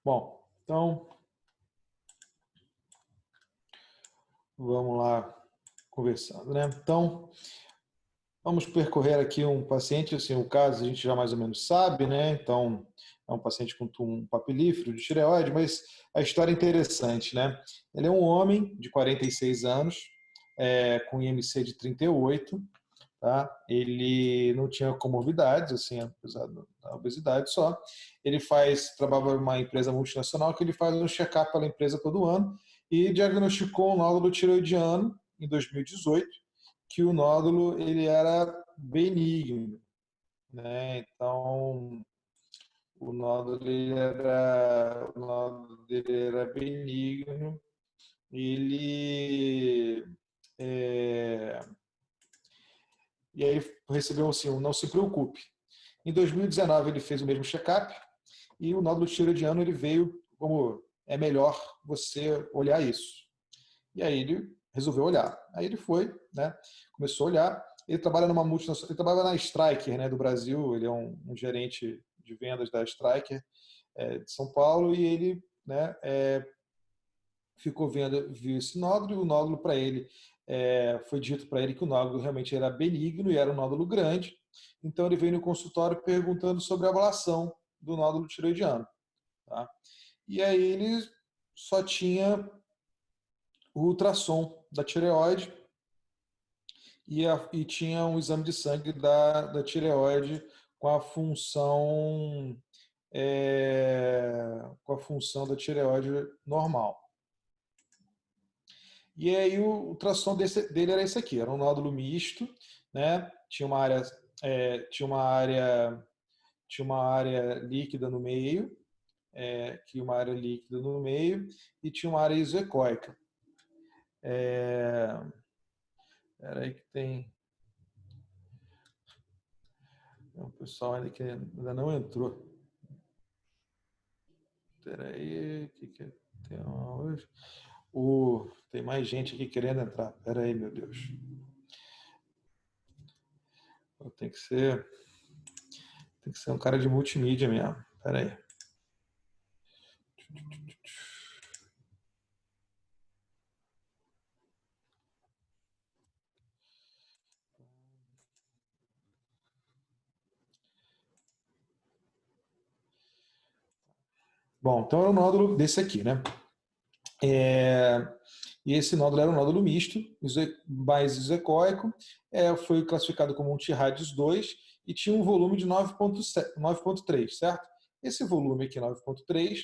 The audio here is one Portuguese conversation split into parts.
Bom, então vamos lá conversando, né? Então, vamos percorrer aqui um paciente, assim, o caso a gente já mais ou menos sabe, né? Então, é um paciente com um papilífero de tireoide, mas a história é interessante, né? Ele é um homem de 46 anos, com IMC de 38, tá? Ele não tinha comorbidades, assim, apesar da obesidade só. Ele trabalha numa empresa multinacional que ele faz um check-up pela empresa todo ano e diagnosticou um nódulo tiroidiano em 2018, que o nódulo ele era benigno, né? Então, o nódulo dele era benigno, ele é, e aí recebeu assim, um não se preocupe. Em 2019 ele fez o mesmo check-up e o nódulo tiroidiano ele veio como é melhor você olhar isso. E aí ele resolveu olhar. Aí ele foi, né? Começou a olhar. Ele trabalha numa multinacional, ele trabalha na Stryker, né, do Brasil. Ele é um gerente de vendas da Stryker de São Paulo e ele, né, ficou viu esse nódulo e o nódulo para ele foi dito para ele que o nódulo realmente era benigno e era um nódulo grande. Então ele veio no consultório perguntando sobre a ablação do nódulo tiroidiano, tá? E aí ele só tinha o ultrassom da tireoide e tinha um exame de sangue da tireoide com a função com a função da tireoide normal. E aí o ultrassom dele era esse aqui, era um nódulo misto, né? Tinha uma área líquida no meio, uma área líquida no meio e tinha uma área isoecóica. Era aí que tem um pessoal ainda que ainda não entrou. Peraí, que tem hoje? Tem mais gente aqui querendo entrar. Peraí, meu Deus. Tem que ser um cara de multimídia mesmo. Peraí. Bom, então é um nódulo desse aqui, né? E esse nódulo era um nódulo misto, mais isocóico, foi classificado como um T-Radius 2 e tinha um volume de 9,3, certo? Esse volume aqui, 9,3,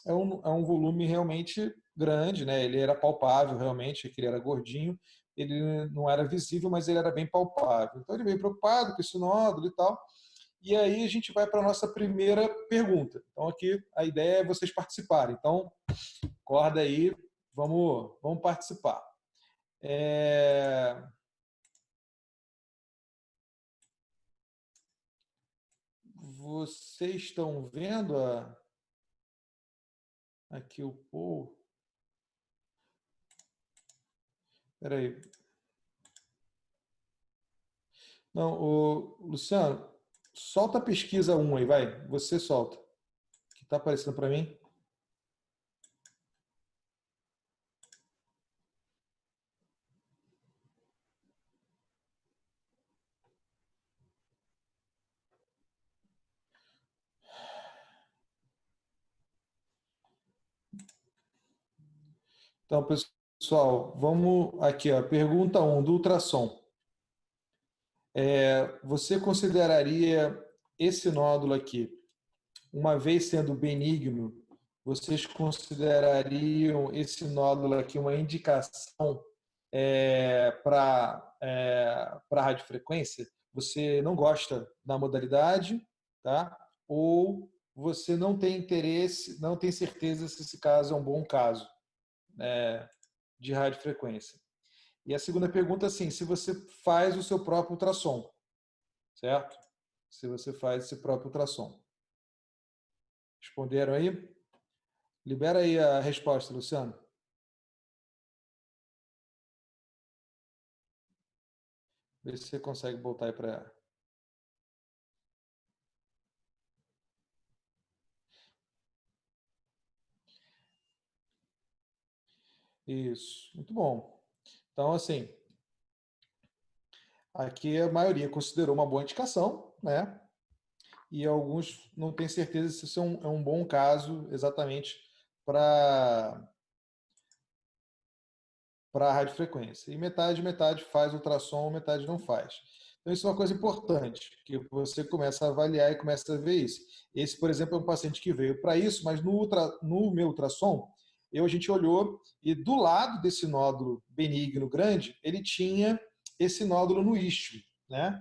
é um volume realmente grande, né? Ele era palpável realmente, que ele era gordinho, ele não era visível, mas ele era bem palpável. Então ele veio preocupado com esse nódulo e tal. E aí a gente vai para a nossa primeira pergunta. Então aqui a ideia é vocês participarem. Então, acorda aí, vamos participar. Vocês estão vendo aqui o poll? Espera aí. Não, Luciano, solta a pesquisa 1 aí, vai. Você solta. Que está aparecendo para mim. Então, pessoal, vamos aqui, ó, pergunta 1 do ultrassom. Você consideraria esse nódulo aqui, uma vez sendo benigno, vocês considerariam esse nódulo aqui uma indicação para radiofrequência? Você não gosta da modalidade, tá? Ou você não tem interesse, não tem certeza se esse caso é um bom caso de radiofrequência? E a segunda pergunta, assim, se você faz o seu próprio ultrassom, certo? Se você faz esse próprio ultrassom. Responderam aí? Libera aí a resposta, Luciano. Vê se você consegue voltar aí para. Isso, muito bom. Então, assim, aqui a maioria considerou uma boa indicação, né? E alguns não têm certeza se isso é um bom caso exatamente para a radiofrequência. E metade faz ultrassom, metade não faz. Então, isso é uma coisa importante, que você começa a avaliar e começa a ver isso. Esse, por exemplo, é um paciente que veio para isso, mas no meu ultrassom, a gente olhou e do lado desse nódulo benigno grande, ele tinha esse nódulo no istmo, né?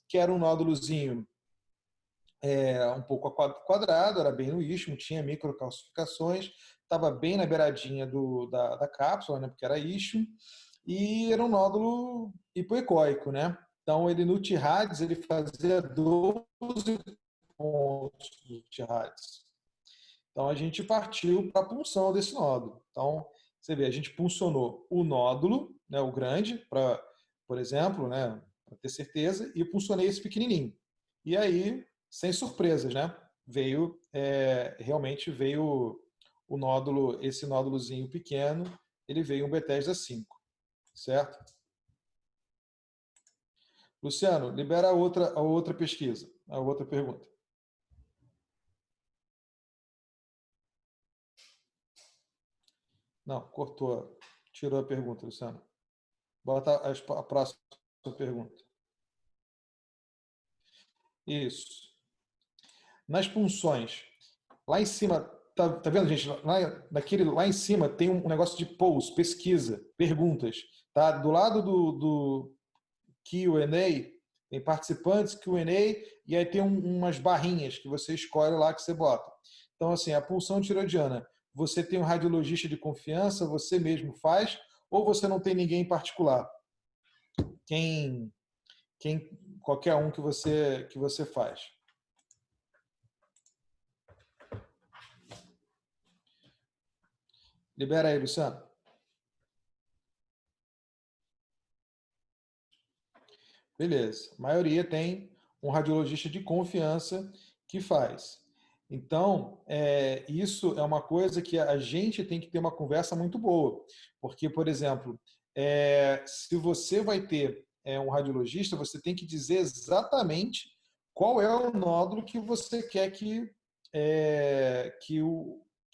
Que era um nódulozinho um pouco quadrado, era bem no istmo, tinha microcalcificações, estava bem na beiradinha da cápsula, né, porque era istmo, e era um nódulo hipoecóico, né? Então, ele no TIRADS, ele fazia 12 pontos do TIRADS. Então, a gente partiu para a punção desse nódulo. Então, você vê, a gente puncionou o nódulo, né, o grande, por exemplo, né, para ter certeza, e puncionei esse pequenininho. E aí, sem surpresas, né? Realmente veio o nódulo, esse nódulozinho pequeno, ele veio um Bethesda 5, certo? Luciano, libera a outra pesquisa, a outra pergunta. Não, cortou, tirou a pergunta, Luciano. Bota a próxima pergunta. Isso. Nas punções, lá em cima, tá vendo, gente? Lá em cima tem um negócio de polls, pesquisa, perguntas. Tá? Do lado do Q&A, tem participantes, Q&A, e aí tem umas barrinhas que você escolhe lá que você bota. Então, assim, a punção tiroidiana, você tem um radiologista de confiança, você mesmo faz, ou você não tem ninguém em particular? Quem, qualquer um que você faz. Libera aí, Luciano. Beleza. A maioria tem um radiologista de confiança que faz. Então, isso é uma coisa que a gente tem que ter uma conversa muito boa. Porque, por exemplo, se você vai ter um radiologista, você tem que dizer exatamente qual é o nódulo que você quer que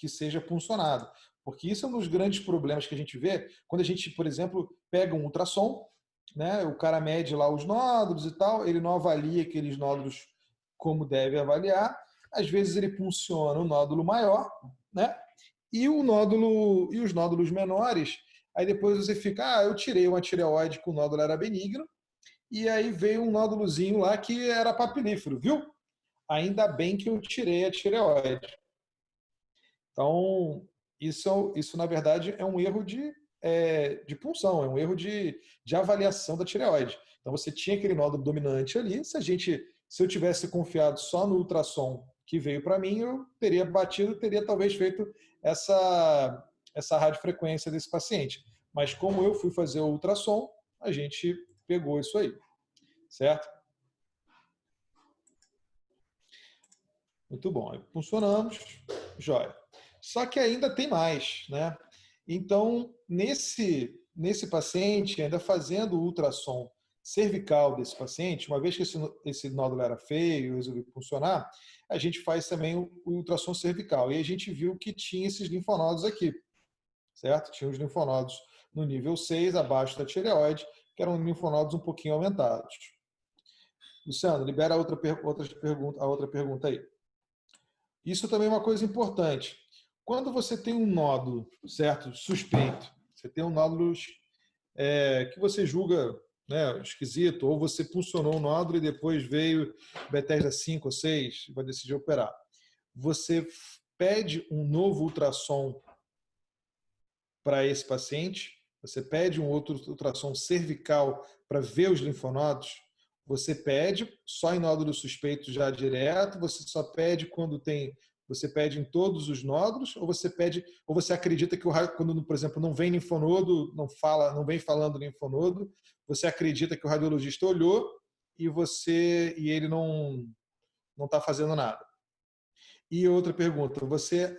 seja puncionado. Porque isso é um dos grandes problemas que a gente vê quando a gente, por exemplo, pega um ultrassom, né? O cara mede lá os nódulos e tal, ele não avalia aqueles nódulos como deve avaliar. Às vezes ele funciona o nódulo maior, né? E os nódulos menores, aí depois você fica, eu tirei uma tireoide que o nódulo era benigno, e aí veio um nódulozinho lá que era papilífero, viu? Ainda bem que eu tirei a tireoide. Então, isso na verdade é um erro de punção, é um erro de avaliação da tireoide. Então, você tinha aquele nódulo dominante ali. Se eu tivesse confiado só no ultrassom que veio para mim, eu teria batido, teria talvez feito essa radiofrequência desse paciente. Mas como eu fui fazer o ultrassom, a gente pegou isso aí, certo? Muito bom. Funcionamos, jóia. Só que ainda tem mais, né? Então, nesse paciente, ainda fazendo o ultrassom cervical desse paciente, uma vez que esse nódulo era feio, resolveu funcionar, a gente faz também o ultrassom cervical. E a gente viu que tinha esses linfonodos aqui, certo? Tinha os linfonodos no nível 6, abaixo da tireoide, que eram linfonodos um pouquinho aumentados. Luciano, libera a outra pergunta aí. Isso também é uma coisa importante. Quando você tem um nódulo, certo, suspeito, você tem um nódulo que você julga, né, esquisito, ou você puncionou um nódulo e depois veio Bethesda 5 ou 6 e vai decidir operar. Você pede um novo ultrassom para esse paciente, você pede um outro ultrassom cervical para ver os linfonodos, você pede só em nódulos suspeitos já direto, você só pede quando tem, você pede em todos os nódulos, ou você acredita que quando, por exemplo, não vem linfonodo, não vem falando linfonodo, você acredita que o radiologista olhou e ele não está fazendo nada. E outra pergunta,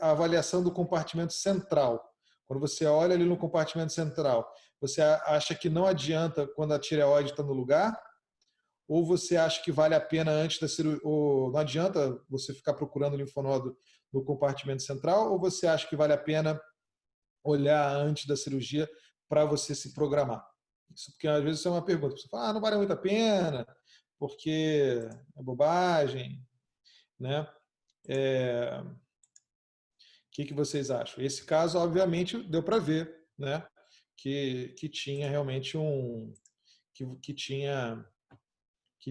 a avaliação do compartimento central. Quando você olha ali no compartimento central, você acha que não adianta quando a tireoide está no lugar? Ou você acha que vale a pena antes da cirurgia? Ou não adianta você ficar procurando linfonodo no compartimento central? Ou você acha que vale a pena olhar antes da cirurgia para você se programar? Isso porque às vezes isso é uma pergunta. Você fala, não vale muito a pena, porque é bobagem, né? Que vocês acham? Esse caso, obviamente, deu para ver, né? Que tinha realmente que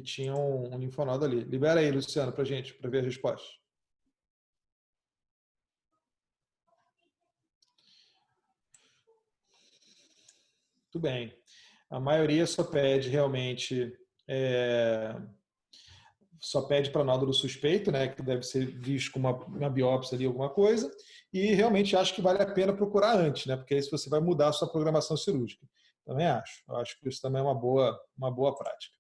tinha um linfonodo ali. Libera aí, Luciano, para gente, para ver a resposta. Tudo bem. A maioria só pede realmente só pede para nódulo suspeito, né, que deve ser visto com uma biópsia ali, alguma coisa, e realmente acho que vale a pena procurar antes, né, porque aí você vai mudar a sua programação cirúrgica. Também acho. Eu acho que isso também é uma boa prática.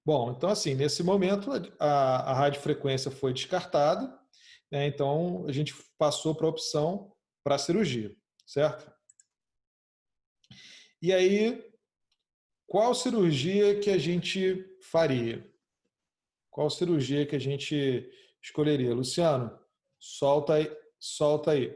Bom, então assim, nesse momento a radiofrequência foi descartada, né, então a gente passou para a opção para a cirurgia, certo? E aí, qual cirurgia que a gente faria? Qual cirurgia que a gente escolheria? Luciano, solta aí. Solta aí.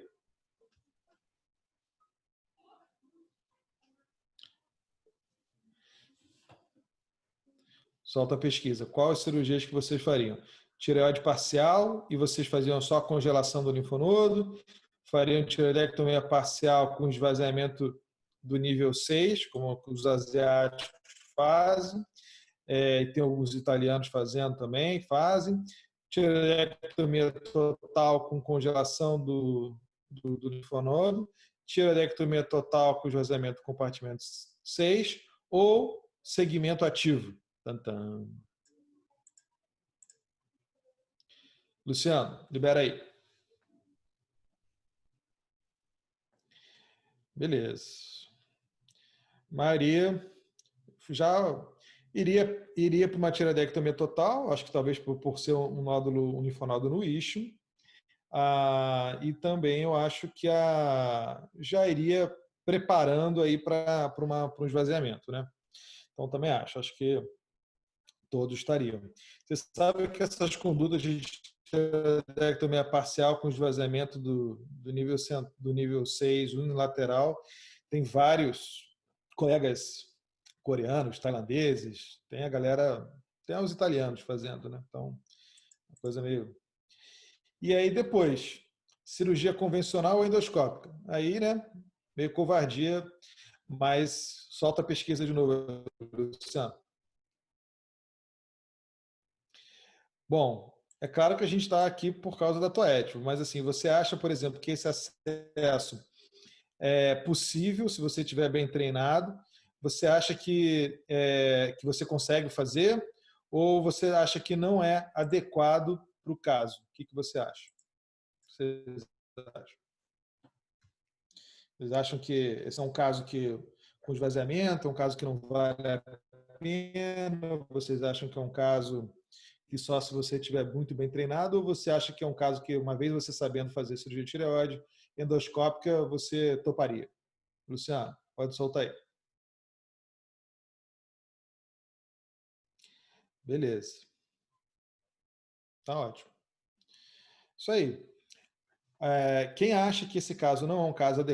Solta a pesquisa. Quais cirurgias que vocês fariam? Tireoide parcial e vocês faziam só congelação do linfonodo? Fariam tireoidectomia parcial com esvaziamento do nível 6, como os asiáticos fazem? E tem alguns italianos fazendo também, fazem. Tireoidectomia total com congelação do linfonodo. Tireoidectomia total com esvaziamento do compartimento 6 ou segmento ativo. Tantan. Luciano, libera aí. Beleza. Maria já iria para uma tireoidectomia total, acho que talvez por ser um nódulo, um linfonodo no isthmo. E também eu acho que já iria preparando aí para um esvaziamento, né? Então também acho que todos estariam. Você sabe que essas condutas de esterectomia parcial com esvaziamento do nível 6 unilateral, tem vários colegas coreanos, tailandeses, tem a galera, tem os italianos fazendo, né? Então, uma coisa meio... E aí depois, cirurgia convencional ou endoscópica? Aí, né, meio covardia, mas solta a pesquisa de novo, Luciano. Bom, é claro que a gente está aqui por causa da Toetio, mas assim, você acha, por exemplo, que esse acesso é possível se você estiver bem treinado? Você acha que você consegue fazer? Ou você acha que não é adequado para o caso? O que você acha? Vocês acham? Vocês acham que esse é um caso que com esvaziamento, é um caso que não vale a pena? Vocês acham que é um caso que só se você estiver muito bem treinado, ou você acha que é um caso que, uma vez você sabendo fazer cirurgia de tireoide endoscópica, você toparia? Luciano, pode soltar aí. Beleza. Tá ótimo. Isso aí. Quem acha que esse caso não é um caso,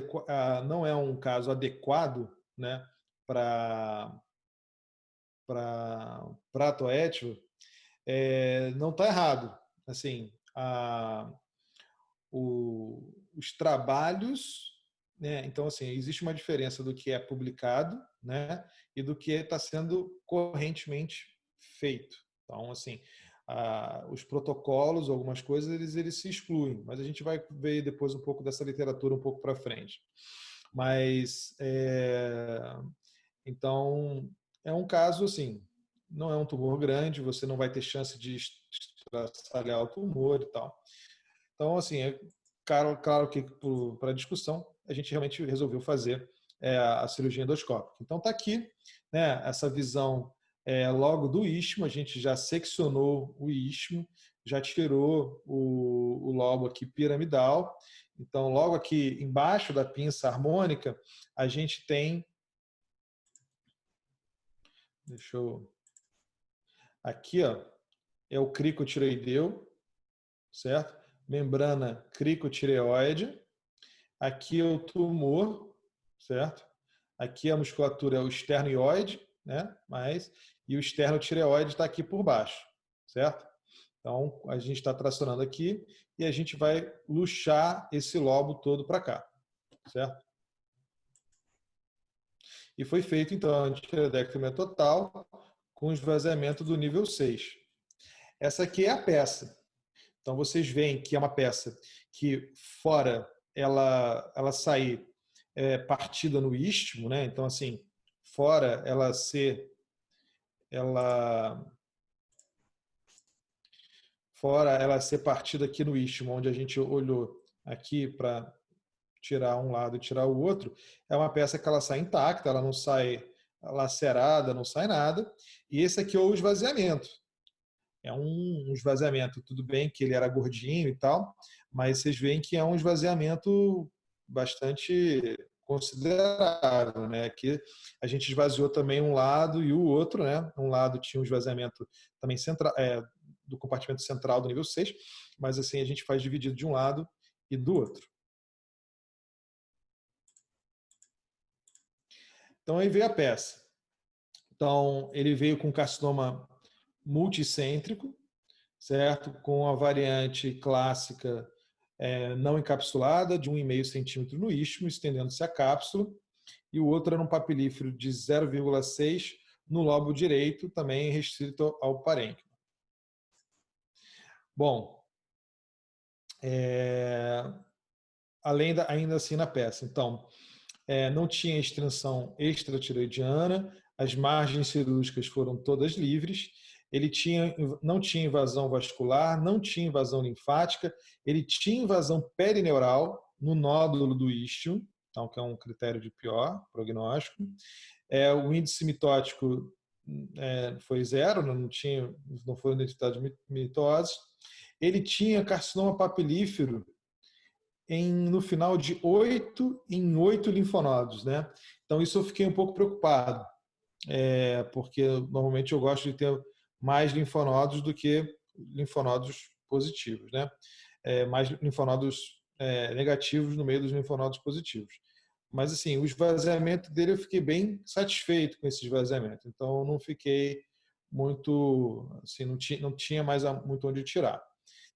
não é um caso adequado, né, para a Toetio, não está errado. Assim, os trabalhos, né? Então, assim, existe uma diferença do que é publicado, né, e do que está sendo correntemente feito. Então, assim, os protocolos, algumas coisas, eles se excluem, mas a gente vai ver depois um pouco dessa literatura um pouco para frente. Mas, então, é um caso, assim, não é um tumor grande, você não vai ter chance de estraçalhar o tumor e tal. Então, assim, claro que para discussão, a gente realmente resolveu fazer a cirurgia endoscópica. Então, está aqui, né, essa visão logo do istmo, a gente já seccionou o istmo, já tirou o lobo aqui piramidal, Então, logo aqui embaixo da pinça harmônica, a gente tem... Deixa eu... Aqui, ó, é o cricotireoideu, certo? Membrana cricotireoide. Aqui é o tumor, certo? Aqui a musculatura é o esternoioide, né? E o esternotireoide está aqui por baixo, certo? Então, a gente está tracionando aqui e a gente vai luxar esse lobo todo para cá, certo? E foi feito, então, a antireoidectomia total com esvaziamento do nível 6. Essa aqui é a peça. Então, vocês veem que é uma peça que fora ela sair partida no istmo, né? Então, assim, fora ela ser partida aqui no istmo, onde a gente olhou aqui para tirar um lado e tirar o outro, é uma peça que ela sai intacta, ela não sai lacerada, não sai nada. E esse aqui é o esvaziamento. É um esvaziamento, tudo bem que ele era gordinho e tal, mas vocês veem que é um esvaziamento bastante considerável, né? Aqui a gente esvaziou também um lado e o outro, né? Um lado tinha um esvaziamento também central, do compartimento central do nível 6, mas assim a gente faz dividido de um lado e do outro. Então aí veio a peça. Então ele veio com carcinoma multicêntrico, certo? Com a variante clássica não encapsulada, de 1,5 centímetro no istmo, estendendo-se a cápsula, e o outro era um papilífero de 0,6 no lobo direito, também restrito ao parênquima. Bom, ainda assim na peça. Então, não tinha extensão extratiroidiana, as margens cirúrgicas foram todas livres, ele não tinha invasão vascular, não tinha invasão linfática, ele tinha invasão perineural no nódulo do istmo, então, que é um critério de pior prognóstico. O índice mitótico foi zero, não foi identificado de mitose. Ele tinha carcinoma papilífero no final de 8 em 8 linfonodos, né? Então, isso eu fiquei um pouco preocupado, porque normalmente eu gosto de ter mais linfonodos do que linfonodos positivos, né? Mais linfonodos negativos no meio dos linfonodos positivos. Mas, assim, o esvaziamento dele eu fiquei bem satisfeito com esse esvaziamento. Então, eu não fiquei muito, assim, não tinha mais muito onde tirar.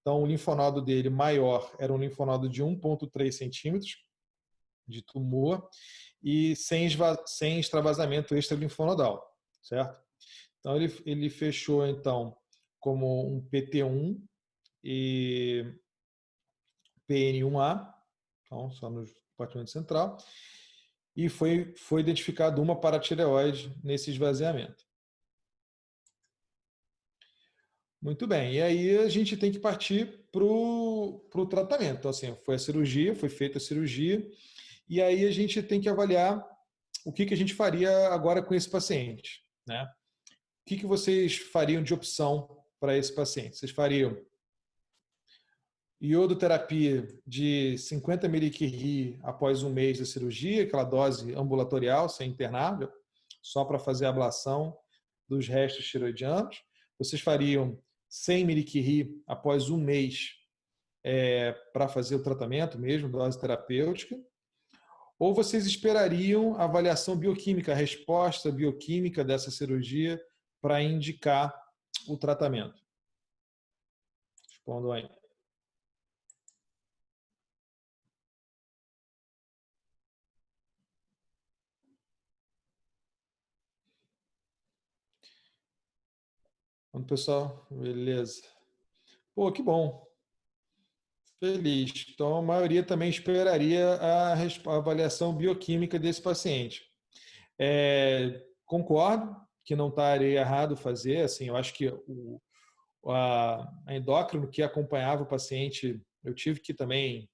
Então, o linfonodo dele maior era um linfonodo de 1,3 centímetros de tumor e sem extravasamento extralinfonodal, certo? Então, ele fechou, então, como um PT1 e PN1A, então, só no compartimento central, e foi identificado uma paratireoide nesse esvaziamento. Muito bem, e aí a gente tem que partir para o tratamento. Então, assim, foi feita a cirurgia, e aí a gente tem que avaliar o que a gente faria agora com esse paciente, né? O que vocês fariam de opção para esse paciente? Vocês fariam iodoterapia de 50 mg após um mês da cirurgia, aquela dose ambulatorial, sem internar, só para fazer a ablação dos restos tiroidianos. Vocês fariam 100 mg após um mês para fazer o tratamento mesmo, dose terapêutica. Ou vocês esperariam a avaliação bioquímica, a resposta bioquímica dessa cirurgia para indicar o tratamento? Respondam aí. Vamos, pessoal? Beleza. Pô, que bom. Feliz. Então, a maioria também esperaria a avaliação bioquímica desse paciente. Concordo que não estaria errado fazer. Assim, eu acho que a endócrino que acompanhava o paciente, eu tive que também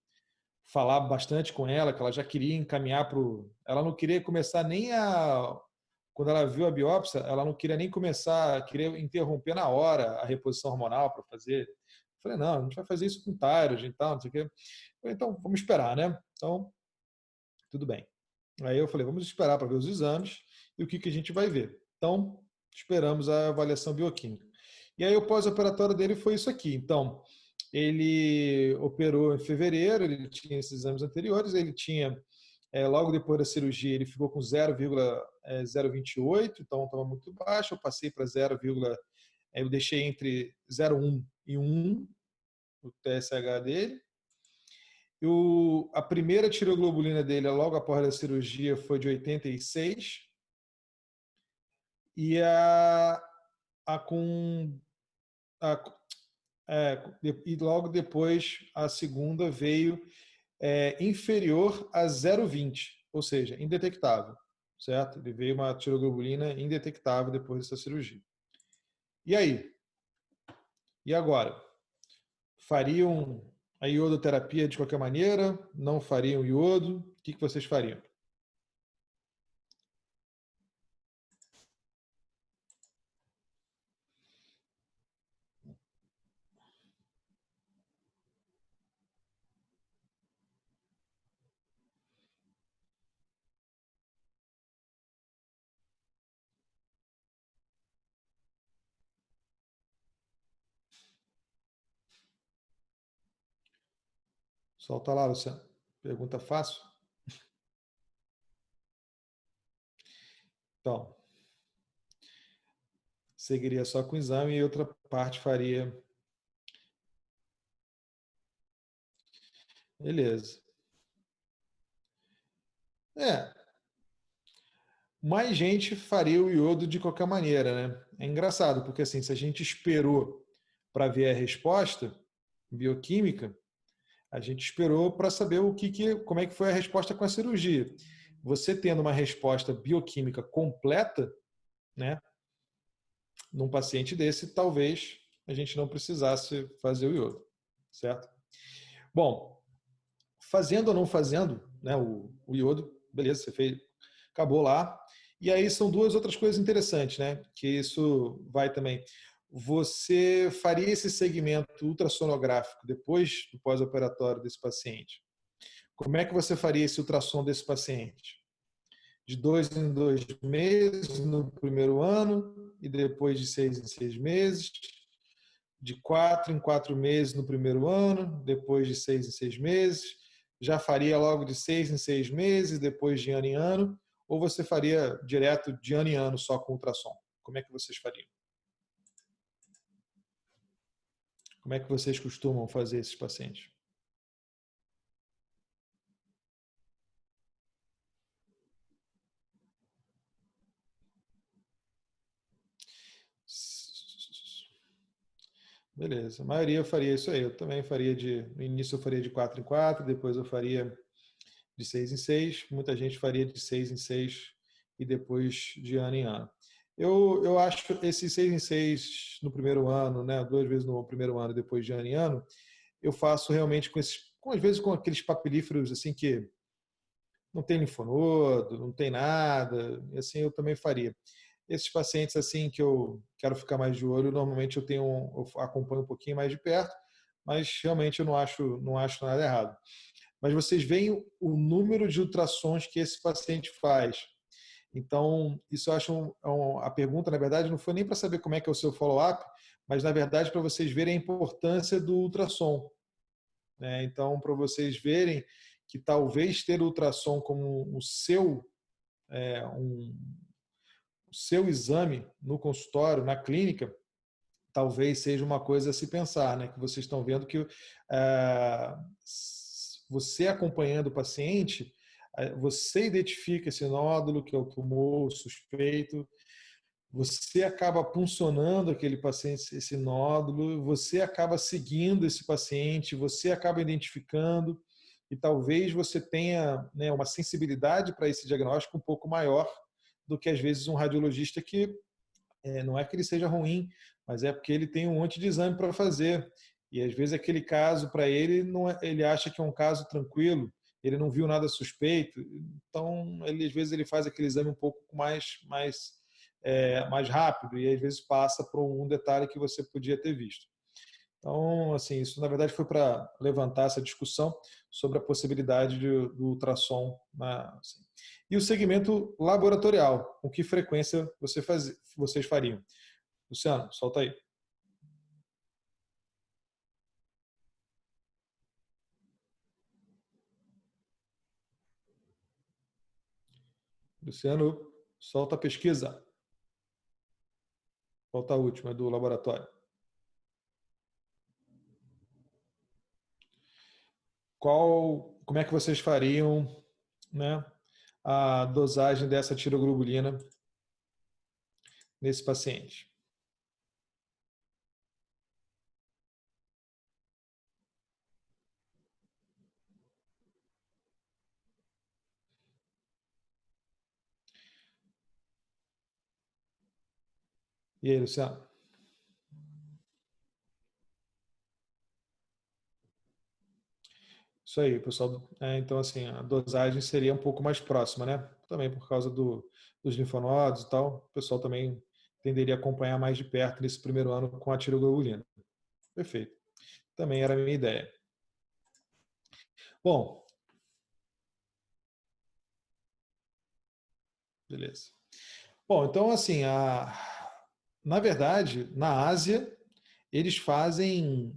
falar bastante com ela, que ela já queria encaminhar para o... Ela não queria começar nem a... Quando ela viu a biópsia, ela não queria nem começar, queria interromper na hora a reposição hormonal para fazer. Falei, não, a gente vai fazer isso com thyroid e tal, não sei o quê. Falei, então, vamos esperar, né? Então, tudo bem. Aí eu falei, vamos esperar para ver os exames e o que, que a gente vai ver. Então, esperamos a avaliação bioquímica. E aí o pós-operatório dele foi isso aqui. Então, ele operou em fevereiro, ele tinha esses exames anteriores, ele tinha, logo depois da cirurgia, ele ficou com 0,028, então estava muito baixo, eu passei para 0, eu deixei entre 0,1 e 1 o TSH dele. A primeira tiroglobulina dele, logo após a cirurgia, foi de 86. E a com. A, e logo depois, a segunda veio inferior a 0,20, ou seja, indetectável. Certo? Ele veio uma tiroglobulina indetectável depois dessa cirurgia. E aí? E agora? Fariam a iodoterapia de qualquer maneira? Não fariam iodo? O que vocês fariam? Solta lá, Luciano. Pergunta fácil. Então, seguiria só com o exame e outra parte faria. Beleza. Mais gente faria o iodo de qualquer maneira, né? É engraçado, porque assim, se a gente esperou para ver a resposta bioquímica, a gente esperou para saber como é que foi a resposta com a cirurgia. Você tendo uma resposta bioquímica completa, né, num paciente desse, talvez a gente não precisasse fazer o iodo, certo? Bom, fazendo ou não fazendo, né, o iodo, beleza, você fez, acabou lá. E aí são duas outras coisas interessantes, né? Que isso vai também. Você faria esse segmento ultrassonográfico depois do pós-operatório desse paciente? Como é que você faria esse ultrassom desse paciente? De 2 em 2 meses no primeiro ano e depois de 6 em 6 meses, de 4 em 4 meses no primeiro ano, depois de 6 em 6 meses, já faria logo de 6 em 6 meses, depois de ano em ano, ou você faria direto de ano em ano só com ultrassom? Como é que vocês fariam? Como é que vocês costumam fazer esses pacientes? Beleza. A maioria eu faria isso aí. Eu também faria no início eu faria de 4 em 4, depois eu faria de 6 em 6. Muita gente faria de 6 em 6 e depois de ano em ano. Eu acho esses 6 em 6 no primeiro ano, né, 2 vezes no primeiro ano e depois de ano em ano, eu faço realmente às vezes com aqueles papilíferos assim que não tem linfonodo, não tem nada, e assim eu também faria. Esses pacientes assim que eu quero ficar mais de olho, normalmente eu acompanho um pouquinho mais de perto, mas realmente eu não acho nada errado. Mas vocês veem o número de ultrassons que esse paciente faz. Então, isso eu acho a pergunta, na verdade, não foi nem para saber como é que é o seu follow-up, mas na verdade para vocês verem a importância do ultrassom, né? Então, para vocês verem que talvez ter o ultrassom como o seu exame no consultório, na clínica, talvez seja uma coisa a se pensar, né? Que vocês estão vendo que você acompanhando o paciente, você identifica esse nódulo que é o tumor suspeito, você acaba puncionando aquele paciente, esse nódulo, você acaba seguindo esse paciente, você acaba identificando e talvez você tenha, né, uma sensibilidade para esse diagnóstico um pouco maior do que às vezes um radiologista que não é que ele seja ruim, mas é porque ele tem um monte de exame para fazer. E às vezes aquele caso para ele não é, ele acha que é um caso tranquilo, ele não viu nada suspeito, então ele às vezes ele faz aquele exame um pouco mais rápido e às vezes passa por um detalhe que você podia ter visto. Então, assim, isso na verdade foi para levantar essa discussão sobre a possibilidade do ultrassom. Assim. E o segmento laboratorial, com que frequência vocês fariam? Luciano, solta aí. Luciano, solta a pesquisa. Solta a última, do laboratório. Como é que vocês fariam, né, a dosagem dessa tiroglobulina nesse paciente? E aí, Luciano? Isso aí, pessoal. Então, assim, a dosagem seria um pouco mais próxima, né? Também por causa dos linfonodos e tal. O pessoal também tenderia a acompanhar mais de perto nesse primeiro ano com a tiroglobulina. Perfeito. Também era a minha ideia. Bom, beleza. Bom, então, assim, na verdade, na Ásia, eles fazem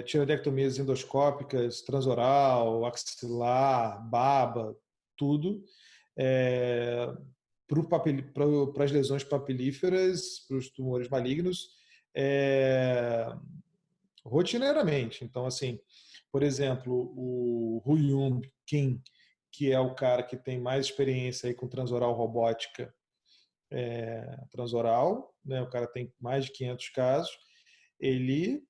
tiroidectomias endoscópicas, transoral, axilar, baba, tudo, para as lesões papilíferas, para os tumores malignos, é, rotineiramente. Então, assim, por exemplo, o Huyun Kim, que é o cara que tem mais experiência aí com transoral robótica, transoral, né? O cara tem mais de 500 casos, ele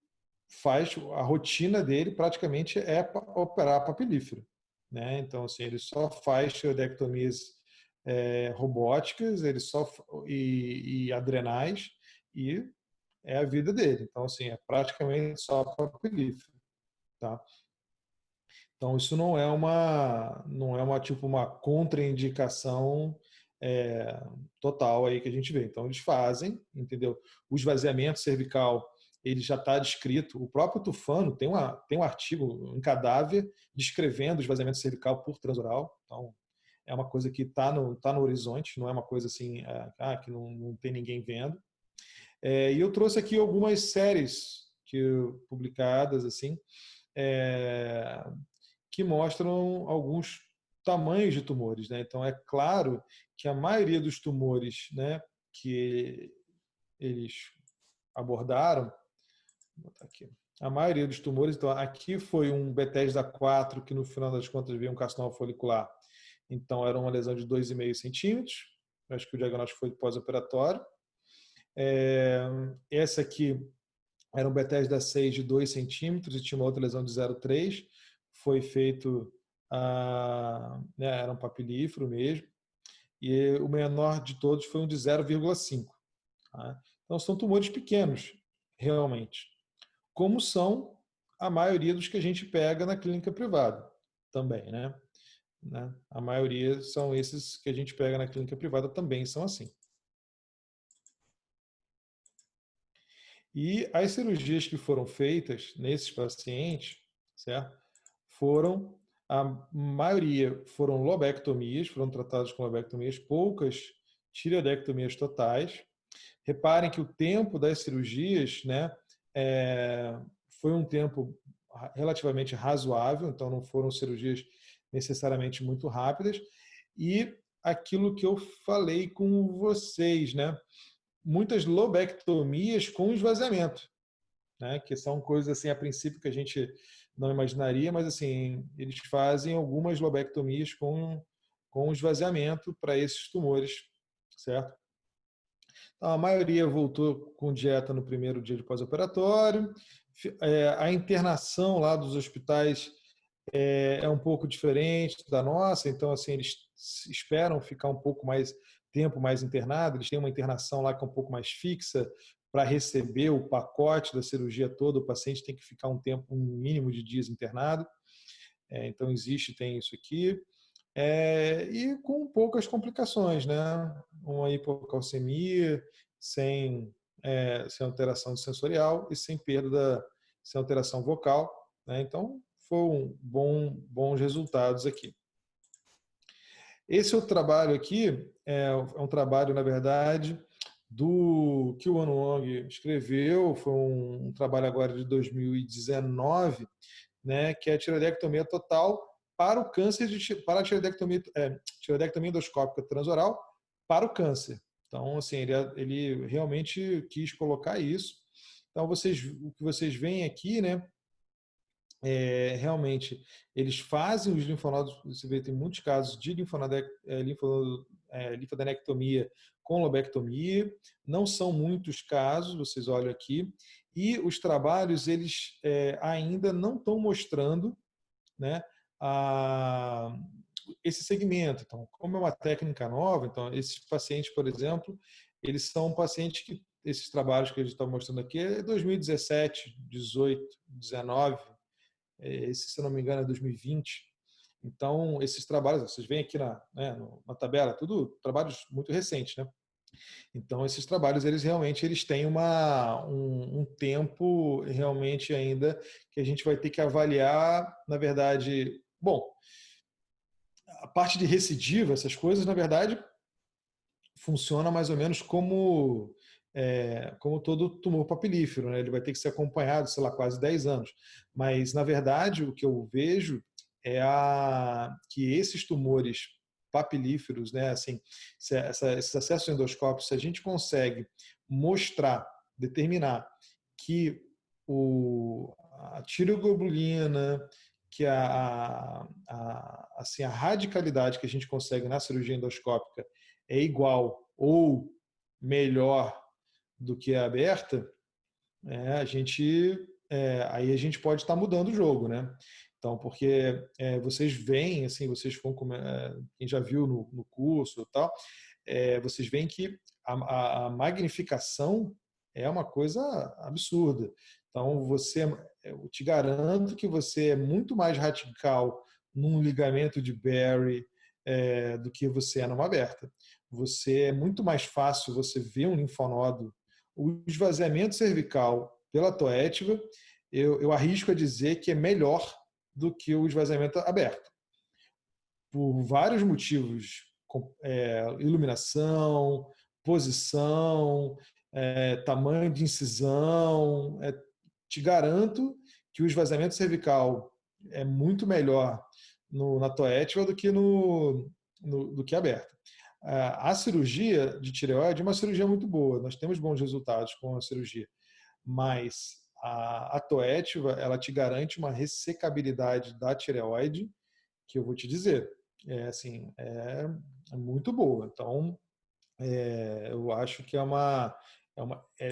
faz a rotina dele praticamente é operar papilífero, né? Então assim ele só faz tiroidectomias robóticas, ele só e adrenais e é a vida dele. Então assim é praticamente só papilífero, tá? Então isso não é uma tipo uma contraindicação total aí que a gente vê. Então eles fazem, entendeu? O esvaziamento cervical ele já está descrito. O próprio Tufano tem um artigo em cadáver descrevendo o esvaziamento cervical por transoral. Então é uma coisa que está no horizonte, não é uma coisa assim que não tem ninguém vendo. E eu trouxe aqui algumas séries publicadas assim é, que mostram alguns tamanhos de tumores, né? Então é claro que a maioria dos tumores, né, que eles abordaram, vou botar aqui, a maioria dos tumores, então aqui foi um Bethesda 4 que no final das contas veio um carcinoma folicular, então era uma lesão de 2,5 centímetros, acho que o diagnóstico foi pós-operatório. Essa aqui era um Bethesda 6 de 2 centímetros e tinha uma outra lesão de 0,3. Foi feito, era um papilífero mesmo. E o menor de todos foi um de 0,5. Tá? Então são tumores pequenos, realmente. Como são a maioria dos que a gente pega na clínica privada também, né? A maioria são esses que a gente pega na clínica privada também são assim. E as cirurgias que foram feitas nesses pacientes, certo? A maioria foram lobectomias, foram tratadas com lobectomias, poucas tireoidectomias totais. Reparem que o tempo das cirurgias, né, foi um tempo relativamente razoável, então não foram cirurgias necessariamente muito rápidas. E aquilo que eu falei com vocês, né, muitas lobectomias com esvaziamento, né? Que são coisas assim a princípio que a gente não imaginaria, mas assim eles fazem algumas lobectomias com esvaziamento para esses tumores, certo? Então, a maioria voltou com dieta no primeiro dia de pós-operatório. A internação lá dos hospitais é um pouco diferente da nossa, então assim eles esperam ficar um pouco mais tempo mais internado, eles têm uma internação lá que é um pouco mais fixa para receber o pacote da cirurgia toda, o paciente tem que ficar um mínimo de dias internado, então tem isso aqui, e com poucas complicações, né? Uma hipocalcemia, sem sem alteração sensorial e sem perda, sem alteração vocal, né? Então, foram bons resultados aqui. Esse outro trabalho aqui é um trabalho, na verdade, do que o Wan Wong escreveu, foi um trabalho agora de 2019, né, que é a tireoidectomia total para o câncer, para a tireoidectomia endoscópica transoral para o câncer. Então, assim, ele realmente quis colocar isso. Então, o que vocês veem aqui, né, realmente, eles fazem os linfonodos, você vê, tem muitos casos de linfodenectomia com lobectomia, não são muitos casos, vocês olham aqui, e os trabalhos, eles ainda não estão mostrando, né, esse segmento. Então, como é uma técnica nova, então, esses pacientes, por exemplo, eles são pacientes que, esses trabalhos que a gente está mostrando aqui, é 2017, 18, 19, esse, se eu não me engano, é 2020. Então, esses trabalhos, vocês veem aqui na tabela, tudo trabalhos muito recentes, né? Então, esses trabalhos, eles têm um tempo realmente ainda que a gente vai ter que avaliar, na verdade, bom, a parte de recidiva, essas coisas, na verdade, funciona mais ou menos como todo tumor papilífero, né? Ele vai ter que ser acompanhado, sei lá, quase 10 anos. Mas, na verdade, o que eu vejo é que esses tumores papilíferos, né, assim, esses acessos endoscópicos, se a gente consegue mostrar, determinar que a tireoglobulina, que assim, a radicalidade que a gente consegue na cirurgia endoscópica é igual ou melhor do que a aberta, aí a gente pode estar mudando o jogo, né? Então, porque vocês veem, assim, quem já viu no curso e tal, vocês veem que a magnificação é uma coisa absurda. Então, eu te garanto que você é muito mais radical num ligamento de Berry do que você é numa aberta. É muito mais fácil você ver um linfonodo. O esvaziamento cervical pela toétiva, eu arrisco a dizer que é melhor do que o esvaziamento aberto. Por vários motivos, iluminação, posição, tamanho de incisão. Te garanto que o esvaziamento cervical é muito melhor na toétiva do que aberta. A cirurgia de tireoide é uma cirurgia muito boa, nós temos bons resultados com a cirurgia, mas a toétiva, ela te garante uma ressecabilidade da tireoide, que eu vou te dizer, é muito boa. Então, eu acho que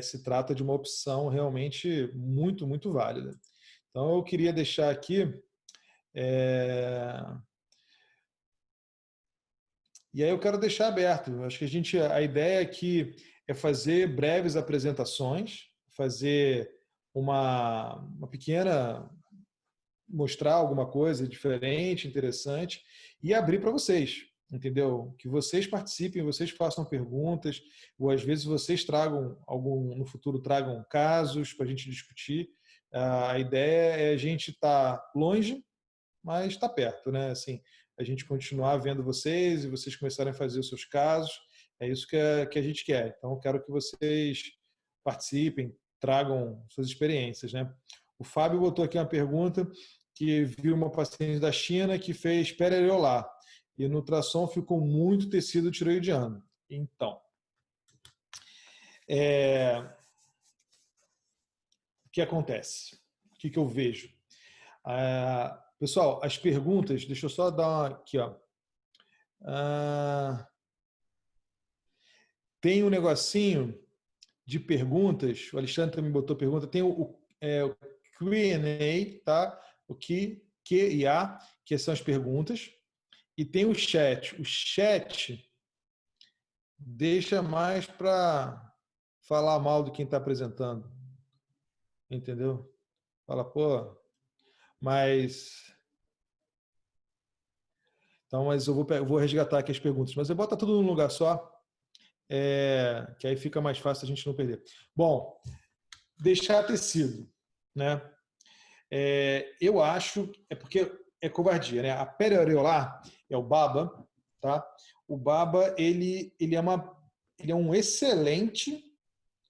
se trata de uma opção realmente muito, muito válida. Então, eu queria deixar aqui. E aí eu quero deixar aberto. Acho que a ideia aqui é fazer breves apresentações, fazer uma pequena, mostrar alguma coisa diferente, interessante e abrir para vocês, entendeu? Que vocês participem, vocês façam perguntas, ou às vezes vocês no futuro tragam casos para a gente discutir. A ideia é a gente estar longe, mas está perto, né? Assim, a gente continuar vendo vocês e vocês começarem a fazer os seus casos. É isso que a gente quer. Então, eu quero que vocês participem, tragam suas experiências, né? O Fábio botou aqui uma pergunta que viu uma paciente da China que fez periareolar e no ultrassom ficou muito tecido tireoidiano. Então, o que acontece? O que eu vejo? Pessoal, as perguntas, deixa eu só dar aqui, ó. Tem um negocinho de perguntas, o Alexandre também botou pergunta, tem o Q&A, tá? O Q e A, que são as perguntas, e tem o chat. O chat deixa mais para falar mal de quem está apresentando, entendeu? Fala, pô, mas... Então, mas eu vou resgatar aqui as perguntas, mas eu boto tudo num lugar só. que aí fica mais fácil a gente não perder. Bom, deixar tecido, né? Eu acho, porque é covardia, né? A pele areolar é o baba, tá? O baba, ele é um excelente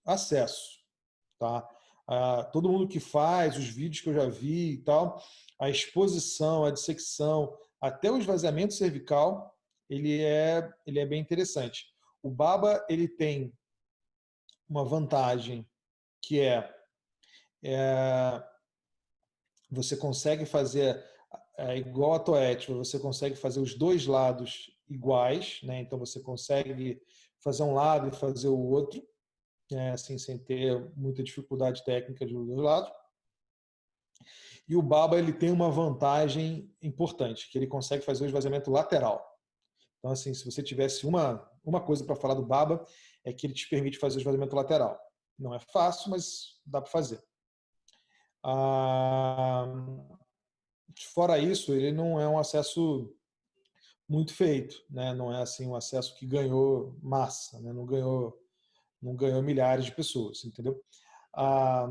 acesso, tá? Todo mundo que faz, os vídeos que eu já vi e tal, a exposição, a dissecção, até o esvaziamento cervical, ele é bem interessante. O baba, ele tem uma vantagem que é você consegue fazer igual a toética, você consegue fazer os dois lados iguais, né? Então você consegue fazer um lado e fazer o outro, né? Assim, sem ter muita dificuldade técnica de dois lados. E o baba, ele tem uma vantagem importante, que ele consegue fazer o esvaziamento lateral. Então, assim, se você tivesse uma coisa para falar do baba, é que ele te permite fazer o esvaziamento lateral. Não é fácil, mas dá para fazer. Fora isso, ele não é um acesso muito feito, né? Não é assim um acesso que ganhou massa, né? Não ganhou milhares de pessoas, entendeu? Ah,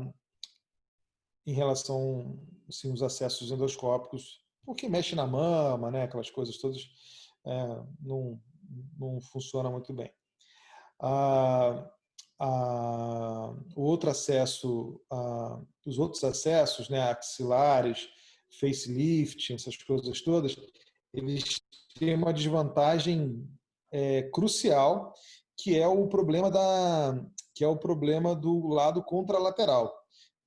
em relação assim, os acessos endoscópicos, porque mexe na mama, né? Aquelas coisas todas, não, não funciona muito bem. O outro acesso, os outros acessos, né, axilares, facelift, essas coisas todas, eles têm uma desvantagem crucial, que é o problema do lado contralateral,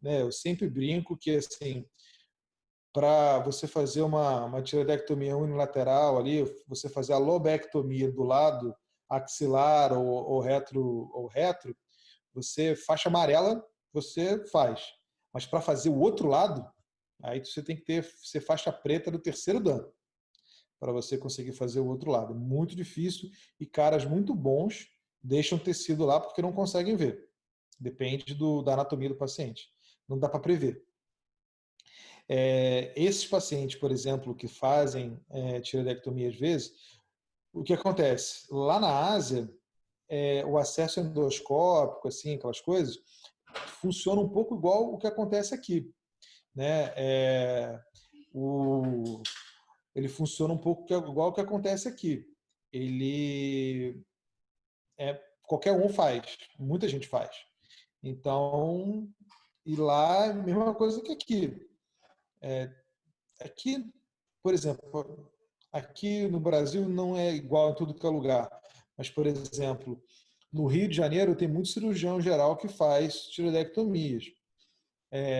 né? Eu sempre brinco que assim, para você fazer uma tiroidectomia unilateral ali, você fazer a lobectomia do lado axilar ou retro, você faixa amarela, você faz. Mas para fazer o outro lado, aí você tem que ser faixa preta do terceiro dan para você conseguir fazer o outro lado. É muito difícil e caras muito bons deixam tecido lá porque não conseguem ver. Depende da anatomia do paciente. Não dá para prever. Esses pacientes, por exemplo, que fazem tiroidectomia às vezes, o que acontece? Lá na Ásia, o acesso endoscópico, assim, aquelas coisas, funciona um pouco igual o que acontece aqui, né? Ele funciona um pouco igual o que acontece aqui. Ele qualquer um faz, muita gente faz. Então, e lá, mesma coisa que aqui. Aqui, por exemplo, aqui no Brasil não é igual em tudo que é lugar, mas, por exemplo, no Rio de Janeiro tem muito cirurgião geral que faz tiroidectomias.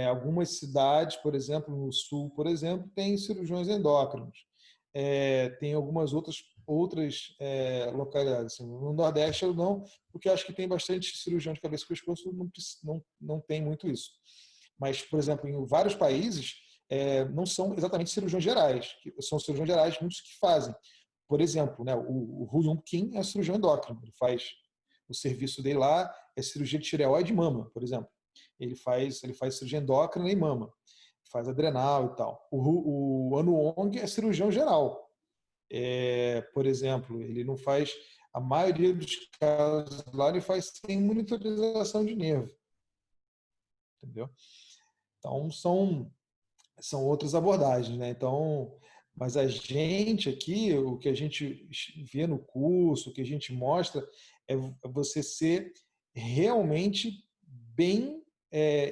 Algumas cidades, por exemplo, no sul, por exemplo, tem cirurgiões endócrinos. Tem algumas outras localidades. Assim, no Nordeste eu não, porque eu acho que tem bastante cirurgião de cabeça e pescoço, não tem muito isso. Mas, por exemplo, em vários países, não são exatamente cirurgiões gerais, são cirurgiões gerais muitos que fazem. Por exemplo, né, o Hu Yun Kim é cirurgião endócrino, ele faz o serviço dele lá, é cirurgia de tireoide e mama, por exemplo. Ele faz cirurgia endócrina e mama, faz adrenal e tal. O Anu Ong é cirurgião geral. Por exemplo, ele não faz, a maioria dos casos lá ele faz sem monitorização de nervo. Entendeu? Então, são outras abordagens, né? Então, mas a gente aqui, o que a gente vê no curso, o que a gente mostra, é você ser realmente bem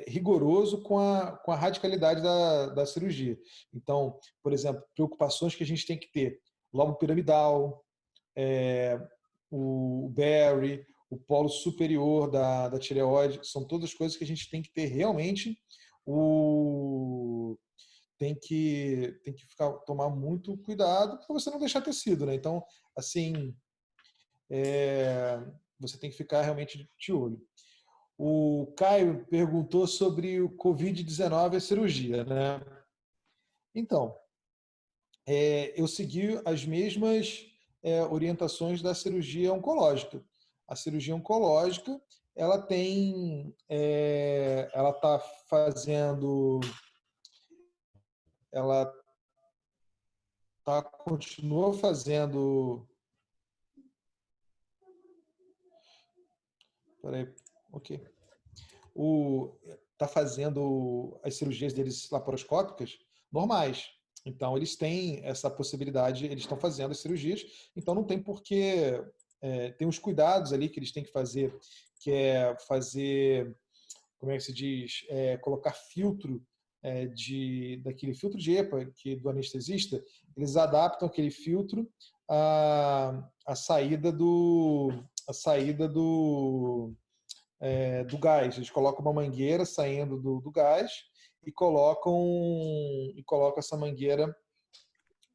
rigoroso com a radicalidade da cirurgia. Então, por exemplo, preocupações que a gente tem que ter: lobo piramidal, o Barry, o polo superior da tireoide, são todas coisas que a gente tem que ter realmente o tem que tomar muito cuidado para você não deixar tecido, né? Então, assim, você tem que ficar realmente de olho. O Caio perguntou sobre o Covid-19 e a cirurgia, né? Então, eu segui as mesmas orientações da cirurgia oncológica. A cirurgia oncológica, ela está fazendo, ela continua fazendo Peraí, ok. Tá fazendo as cirurgias deles laparoscópicas normais. Então, eles têm essa possibilidade, eles estão fazendo as cirurgias, então não tem porquê. Tem os cuidados ali que eles têm que fazer, que é fazer, como é que se diz, colocar filtro daquele filtro de EPA do anestesista, eles adaptam aquele filtro à saída do gás. Eles colocam uma mangueira saindo do gás e colocam essa mangueira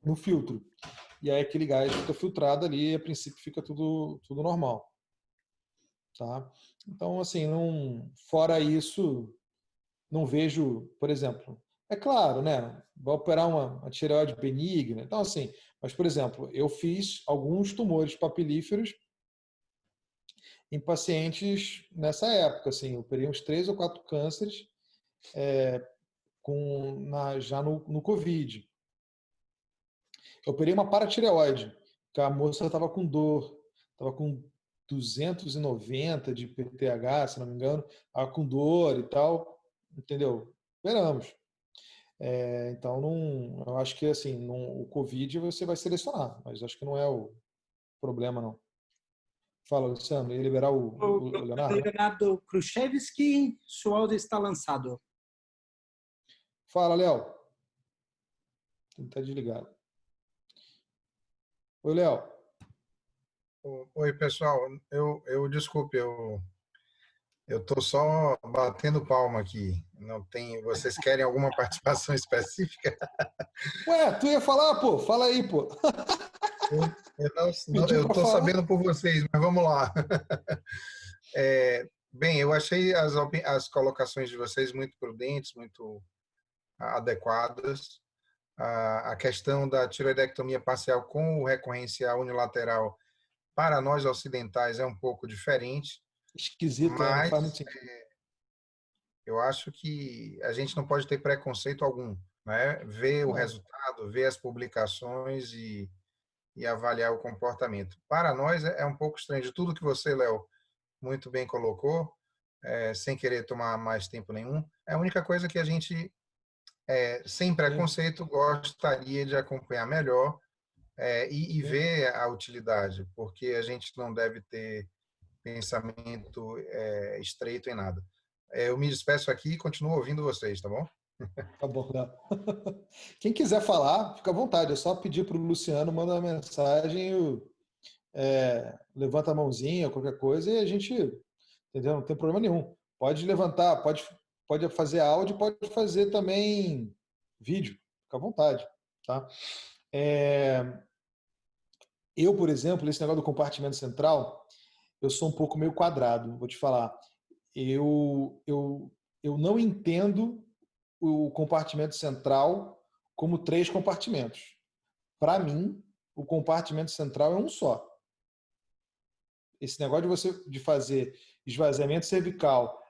no filtro. E aí aquele gás fica filtrado ali e a princípio fica tudo normal. Tá? Então, assim, fora isso, não vejo, por exemplo, é claro, né? Vai operar uma tireoide benigna. Então, assim, mas, por exemplo, eu fiz alguns tumores papilíferos em pacientes nessa época, assim, eu operei uns 3 ou 4 cânceres já no Covid. Eu operei uma paratireoide, que a moça estava com dor, estava com 290 de PTH, se não me engano, estava com dor e tal, entendeu? Esperamos. Então, eu acho que assim, o Covid você vai selecionar, mas acho que não é o problema, não. Fala, Luciano, ia liberar o Leonardo? Leonardo Khrushchevski, seu áudio está lançado. Fala, Léo. Ele está desligado. Oi, Léo. Oi, pessoal. Desculpe, eu tô só batendo palma aqui. Não tem. Vocês querem alguma participação específica? Ué, tu ia falar, pô? Fala aí, pô. Eu tô sabendo por vocês, mas vamos lá. Bem, eu achei as colocações de vocês muito prudentes, muito adequadas. A questão da tiroidectomia parcial com recorrência unilateral para nós ocidentais é um pouco diferente, Esquisito, não mas faz muito sentido. eu acho que a gente não pode ter preconceito algum, né? Ver o resultado, ver as publicações e avaliar o comportamento. Para nós é um pouco estranho. Tudo que você, Léo, muito bem colocou, sem querer tomar mais tempo nenhum, é a única coisa que a gente, sem preconceito, gostaria de acompanhar melhor e ver a utilidade, porque a gente não deve ter pensamento estreito em nada. Eu me despeço aqui e continuo ouvindo vocês, tá bom? Tá bom, Léo. Quem quiser falar, fica à vontade. É só pedir para o Luciano, manda uma mensagem, levanta a mãozinha, qualquer coisa, e a gente, entendeu? Não tem problema nenhum. Pode levantar, pode fazer áudio, pode fazer também vídeo. Fica à vontade, tá? Eu, por exemplo, esse negócio do compartimento central, eu sou um pouco meio quadrado, vou te falar. Eu não entendo o compartimento central como 3 compartimentos. Para mim, o compartimento central é um só. Esse negócio de fazer esvaziamento cervical,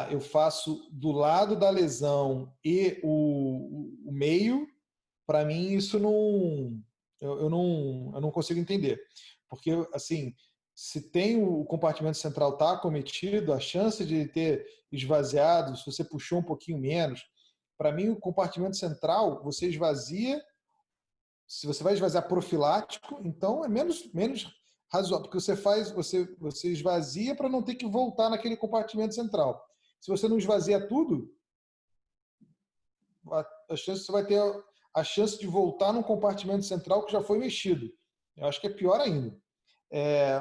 eu faço do lado da lesão e o meio, para mim isso não, eu não consigo entender. Porque, assim, se tem o compartimento central tá acometido, a chance de ter esvaziado, se você puxou um pouquinho menos, para mim o compartimento central você esvazia, se você vai esvaziar profilático, então é menos razoável, porque você esvazia para não ter que voltar naquele compartimento central. Se você não esvazia tudo, a chance você vai ter a chance de voltar num compartimento central que já foi mexido. Eu acho que é pior ainda.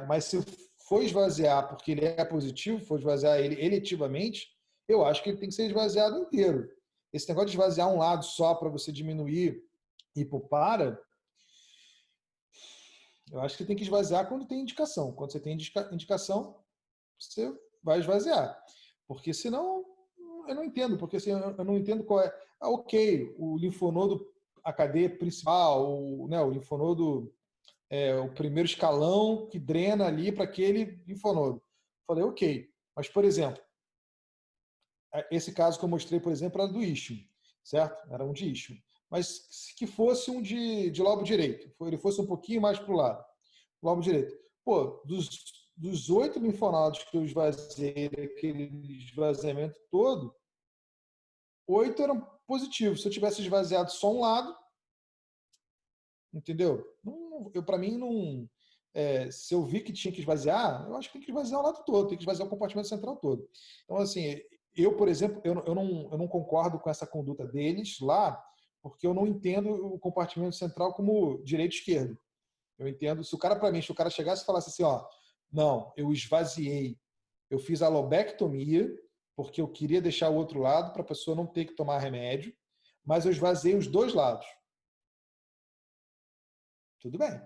Mas se for esvaziar porque ele é positivo, for esvaziar ele eletivamente, eu acho que ele tem que ser esvaziado inteiro. Esse negócio de esvaziar um lado só para você diminuir hipopara, eu acho que tem que esvaziar quando tem indicação. Quando você tem indicação, você vai esvaziar. Porque senão, eu não entendo. Porque assim, eu não entendo qual é. Ok, o linfonodo, a cadeia principal, o linfonodo, o primeiro escalão que drena ali para aquele linfonodo. Falei, ok. Mas, por exemplo, esse caso que eu mostrei, por exemplo, era do isquio, certo? Era um de isquio. Mas que fosse um de lobo direito, ele fosse um pouquinho mais para o lado, lobo direito. Pô, dos 8 linfonodos que eu esvaziei, aquele esvaziamento todo, 8 eram positivos. Se eu tivesse esvaziado só um lado, entendeu? Para mim, não. Se eu vi que tinha que esvaziar, eu acho que tem que esvaziar o lado todo, tem que esvaziar o compartimento central todo. Então, assim, eu, por exemplo, eu não concordo com essa conduta deles lá, porque eu não entendo o compartimento central como direito e esquerdo. Eu entendo, se o cara, para mim, se o cara chegasse e falasse assim, ó, não, eu esvaziei, eu fiz a lobectomia, porque eu queria deixar o outro lado para a pessoa não ter que tomar remédio, mas eu esvaziei os dois lados. Tudo bem.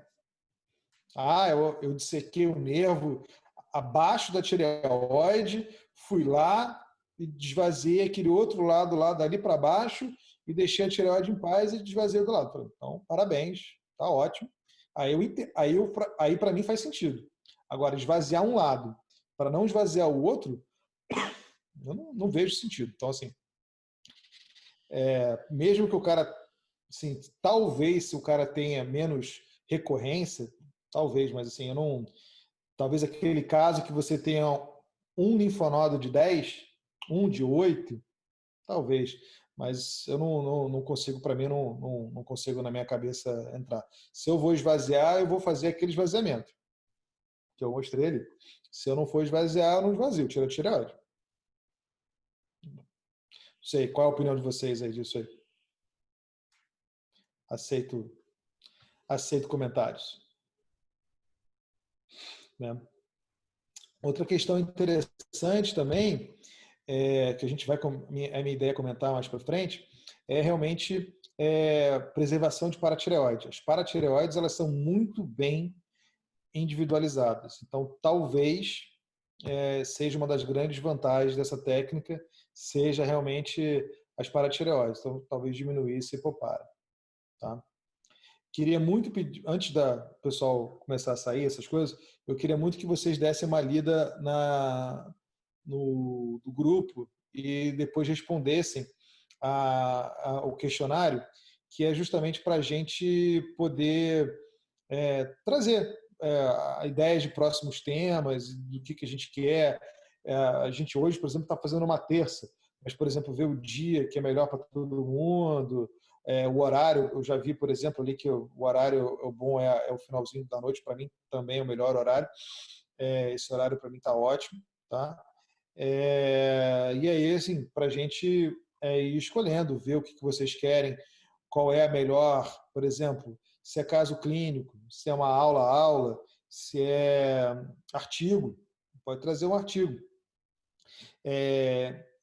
Ah, eu dissequei o nervo abaixo da tireoide, fui lá e desvaziei aquele outro lado lá dali para baixo e deixei a tireoide em paz e desvaziei do lado. Falei, então, parabéns, tá ótimo. Aí para mim faz sentido. Agora, esvaziar um lado para não esvaziar o outro, eu não vejo sentido. Então, assim, mesmo que o cara, assim, talvez se o cara tenha menos recorrência, talvez, mas assim, eu não. Talvez aquele caso que você tenha um linfonodo de 10, um de 8, talvez. Mas eu não consigo, para mim, não consigo na minha cabeça entrar. Se eu vou esvaziar, eu vou fazer aquele esvaziamento que eu mostrei ali. Se eu não for esvaziar, eu não esvazio, tira a tireoide. Não sei, qual é a opinião de vocês aí disso aí? Aceito comentários. Né? Outra questão interessante também, que a gente vai, é minha ideia comentar mais para frente, é realmente preservação de paratireoide. As paratireoides, elas são muito bem individualizadas. Então, talvez seja uma das grandes vantagens dessa técnica, seja realmente as paratireoides. Então, talvez diminuir esse hipopara. Tá? Queria muito pedir, antes da pessoal começar a sair, essas coisas, eu queria muito que vocês dessem uma lida no grupo e depois respondessem o questionário, que é justamente para a gente poder trazer ideias de próximos temas, do que a gente quer. A gente hoje, por exemplo, está fazendo uma terça, mas, por exemplo, ver o dia que é melhor para todo mundo, o horário, eu já vi, por exemplo, ali que o horário bom é o finalzinho da noite, para mim também é o melhor horário. Esse horário para mim está ótimo. Tá? E aí, assim, para a gente ir escolhendo, ver o que vocês querem, qual é a melhor, por exemplo, se é caso clínico, se é uma aula, se é artigo, pode trazer um artigo.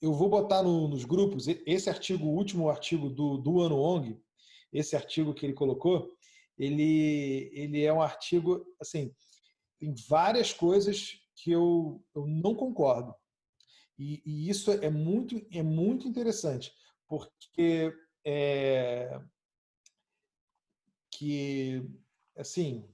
Eu vou botar nos grupos esse artigo, o último artigo do Ano Ong, esse artigo que ele colocou, ele é um artigo, assim, tem várias coisas que eu não concordo. E isso é muito interessante, porque assim,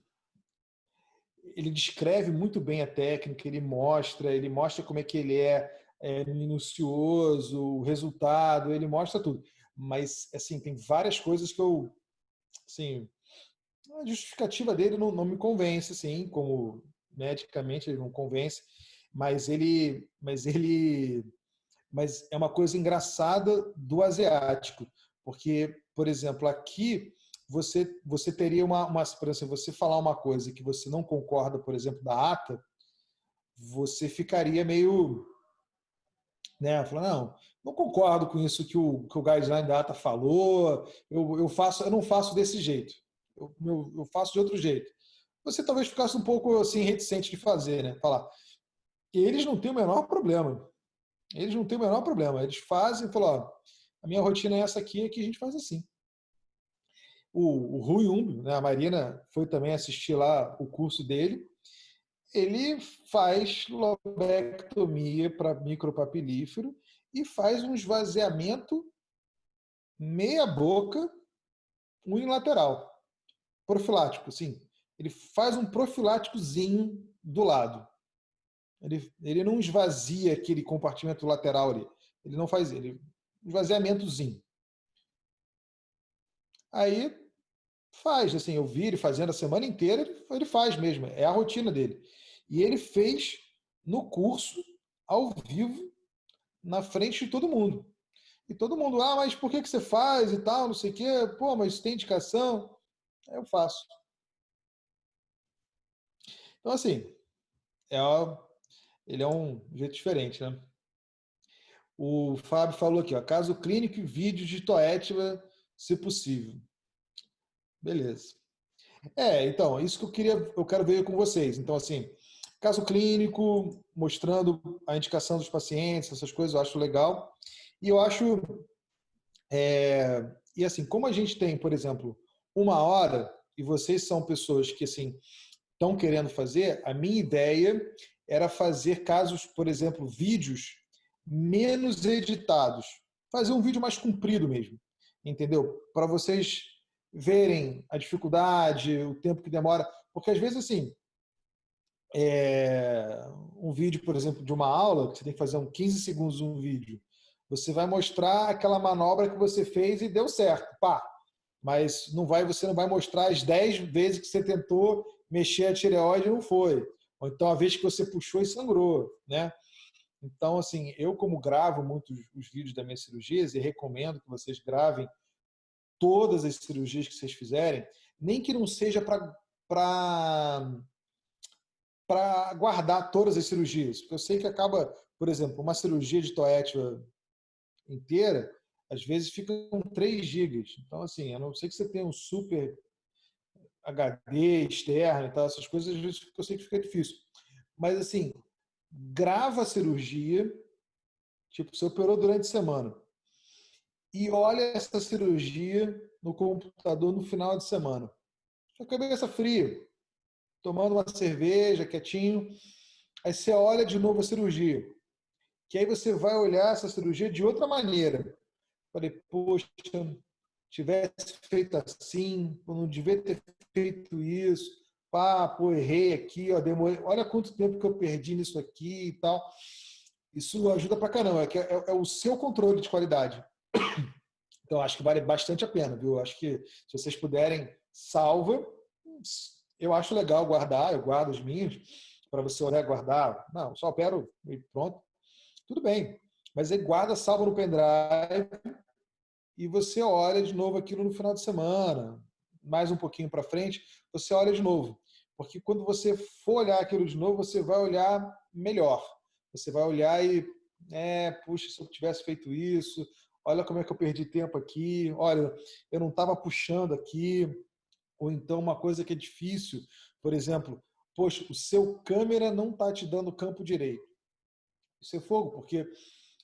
ele descreve muito bem a técnica, ele mostra como é que ele é minucioso, o resultado, ele mostra tudo. Mas, assim, tem várias coisas que eu, assim, a justificativa dele não me convence, assim, como medicamente ele não convence, mas é uma coisa engraçada do asiático, porque, por exemplo, aqui você teria por exemplo, você falar uma coisa que você não concorda, por exemplo, da ata, você ficaria meio, né, falando, não concordo com isso que o guideline da ata falou, eu não faço desse jeito, eu faço de outro jeito. Você talvez ficasse um pouco assim reticente de fazer, né? Falar. E eles não têm o menor problema. Eles não têm o menor problema. Eles fazem e falam, a minha rotina é essa aqui, a gente faz assim. O Rui Umbi, né, a Marina foi também assistir lá o curso dele. Ele faz lobectomia para micropapilífero e faz um esvaziamento meia boca unilateral. Profilático, sim. Ele faz um profiláticozinho do lado. Ele não esvazia aquele compartimento lateral ali. Ele não faz ele. Esvaziamentozinho. Aí faz, assim, eu vi ele fazendo a semana inteira, ele faz mesmo, é a rotina dele. E ele fez no curso, ao vivo, na frente de todo mundo. E todo mundo, mas por que você faz e tal, não sei o quê? Pô, mas tem indicação? Aí eu faço. Então, assim, é, ele é um jeito diferente, né? O Fábio falou aqui, ó, caso clínico e vídeo de Toética, se possível. Beleza. Então, isso que eu quero ver com vocês. Então, assim, caso clínico, mostrando a indicação dos pacientes, essas coisas, eu acho legal. E eu acho, e assim, como a gente tem, por exemplo, 1 hora, e vocês são pessoas que, assim, estão querendo fazer, a minha ideia era fazer casos, por exemplo, vídeos menos editados. Fazer um vídeo mais comprido mesmo, entendeu? Para vocês verem a dificuldade, o tempo que demora. Porque às vezes, assim, um vídeo, por exemplo, de uma aula, que você tem que fazer 15 segundos um vídeo, você vai mostrar aquela manobra que você fez e deu certo, pá. Mas você não vai mostrar as 10 vezes que você tentou mexer a tireoide e não foi. Ou então a vez que você puxou e sangrou, né? Então, assim, eu como gravo muitos os vídeos das minhas cirurgias e recomendo que vocês gravem todas as cirurgias que vocês fizerem, nem que não seja para guardar todas as cirurgias. Porque eu sei que acaba, por exemplo, uma cirurgia de toética inteira, às vezes ficam 3 gigas. Então, assim, a não ser que você tenha um super HD externo e tal, essas coisas, às vezes eu sei que fica difícil. Mas, assim, grava a cirurgia, tipo, você operou durante a semana, e olha essa cirurgia no computador no final de semana. Com a cabeça fria, tomando uma cerveja, quietinho. Aí você olha de novo a cirurgia. Que aí você vai olhar essa cirurgia de outra maneira. Falei, poxa, tivesse feito assim, eu não devia ter feito isso. Pô, errei aqui, ó, demorei. Olha quanto tempo que eu perdi nisso aqui e tal. Isso ajuda pra caramba, é o seu controle de qualidade. Então, acho que vale bastante a pena, viu? Acho que se vocês puderem, salva. Eu acho legal guardar, eu guardo as minhas, para você olhar e guardar. Não, só opero e pronto. Tudo bem. Mas aí guarda, salva no pendrive e você olha de novo aquilo no final de semana, mais um pouquinho para frente, você olha de novo. Porque quando você for olhar aquilo de novo, você vai olhar melhor. Você vai olhar e, puxa, se eu tivesse feito isso, olha como é que eu perdi tempo aqui, olha, eu não estava puxando aqui, ou então uma coisa que é difícil, por exemplo, poxa, o seu câmera não está te dando campo direito. Isso é fogo, porque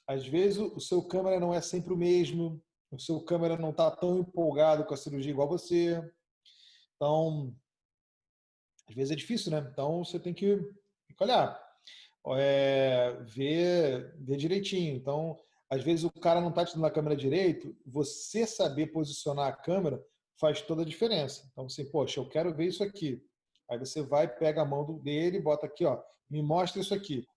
às vezes o seu câmera não é sempre o mesmo, o seu câmera não está tão empolgado com a cirurgia igual você. Então, às vezes é difícil, né? Então você tem que olhar, ver direitinho. Então, às vezes o cara não está te dando a câmera direito, você saber posicionar a câmera faz toda a diferença. Então, assim, poxa, eu quero ver isso aqui. Aí você vai, pega a mão dele, bota aqui, ó, me mostra isso aqui.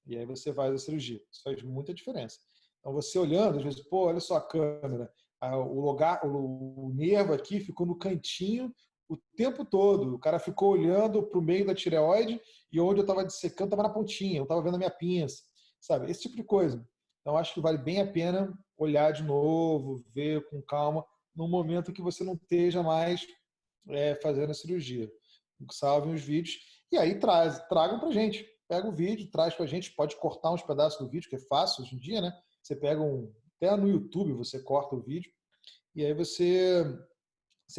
E aí você faz a cirurgia. Isso faz muita diferença. Então, você olhando, às vezes, pô, olha só a câmera. O nervo aqui ficou no cantinho o tempo todo. O cara ficou olhando para o meio da tireoide e onde eu estava dissecando estava na pontinha, eu estava vendo a minha pinça, sabe? Esse tipo de coisa. Então, acho que vale bem a pena olhar de novo, ver com calma, no momento que você não esteja mais fazendo a cirurgia. Salvem os vídeos e aí tragam para a gente. Pega o vídeo, traz para a gente, pode cortar uns pedaços do vídeo, que é fácil hoje em dia, né? Você pega até no YouTube você corta o vídeo e aí você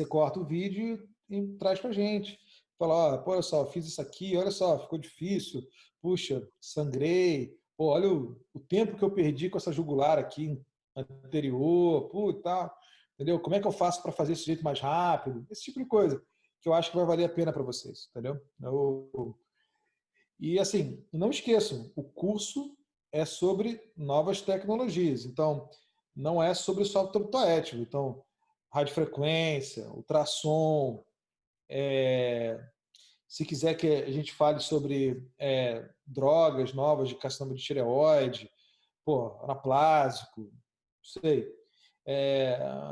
corta o vídeo e traz para a gente. Fala, pô, olha só, fiz isso aqui, olha só, ficou difícil, puxa, sangrei, pô, olha o tempo que eu perdi com essa jugular aqui anterior, puta, entendeu? Como é que eu faço para fazer esse jeito mais rápido? Esse tipo de coisa que eu acho que vai valer a pena para vocês, entendeu? E assim, não esqueçam, o curso é sobre novas tecnologias. Então, não é sobre software optoético. Então, radiofrequência, ultrassom, se quiser que a gente fale sobre drogas novas de carcinoma de tireoide, anaplásico, não sei.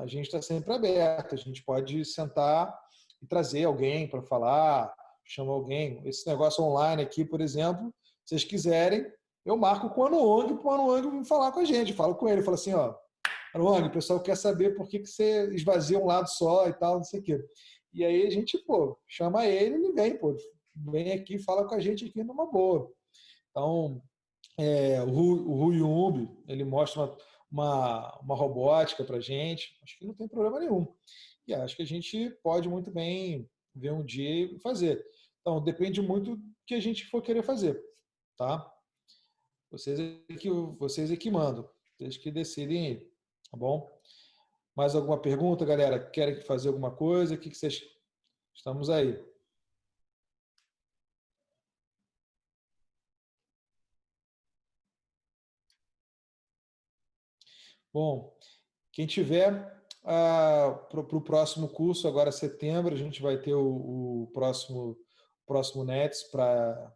A gente está sempre aberto, a gente pode sentar e trazer alguém para falar, chamo alguém. Esse negócio online aqui, por exemplo, se vocês quiserem, eu marco com o Anuong para o Anuong vir falar com a gente. Falo com ele, falo assim, ó, Anuong, o pessoal quer saber por que você esvazia um lado só e tal, não sei o quê. E aí a gente, pô, chama ele vem, pô, vem aqui, fala com a gente aqui numa boa. Então, o Rui Yumbi, ele mostra uma robótica para a gente, acho que não tem problema nenhum. E acho que a gente pode muito bem ver um dia e fazer. Então, depende muito do que a gente for querer fazer, tá? Vocês é que mandam, vocês que decidem aí, tá bom? Mais alguma pergunta, galera? Querem fazer alguma coisa? O que vocês... Estamos aí. Bom, quem tiver para o próximo curso, agora setembro, a gente vai ter o próximo NETS para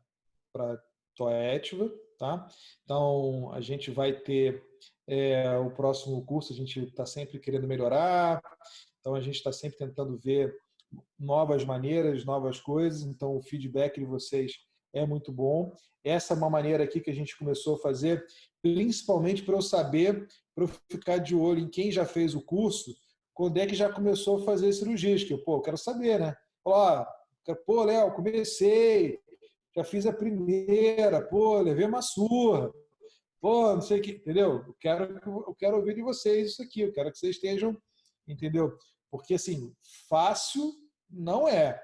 Toetiva, tá? Então, a gente vai ter o próximo curso, a gente está sempre querendo melhorar, então a gente está sempre tentando ver novas maneiras, novas coisas, então o feedback de vocês é muito bom. Essa é uma maneira aqui que a gente começou a fazer, principalmente para eu saber, para eu ficar de olho em quem já fez o curso, quando é que já começou a fazer cirurgias, que eu quero saber, né? Ó, pô, Léo, comecei, já fiz a primeira, pô, levei uma surra, pô, não sei o que, entendeu? Eu quero ouvir de vocês isso aqui, eu quero que vocês estejam, entendeu? Porque, assim, fácil não é.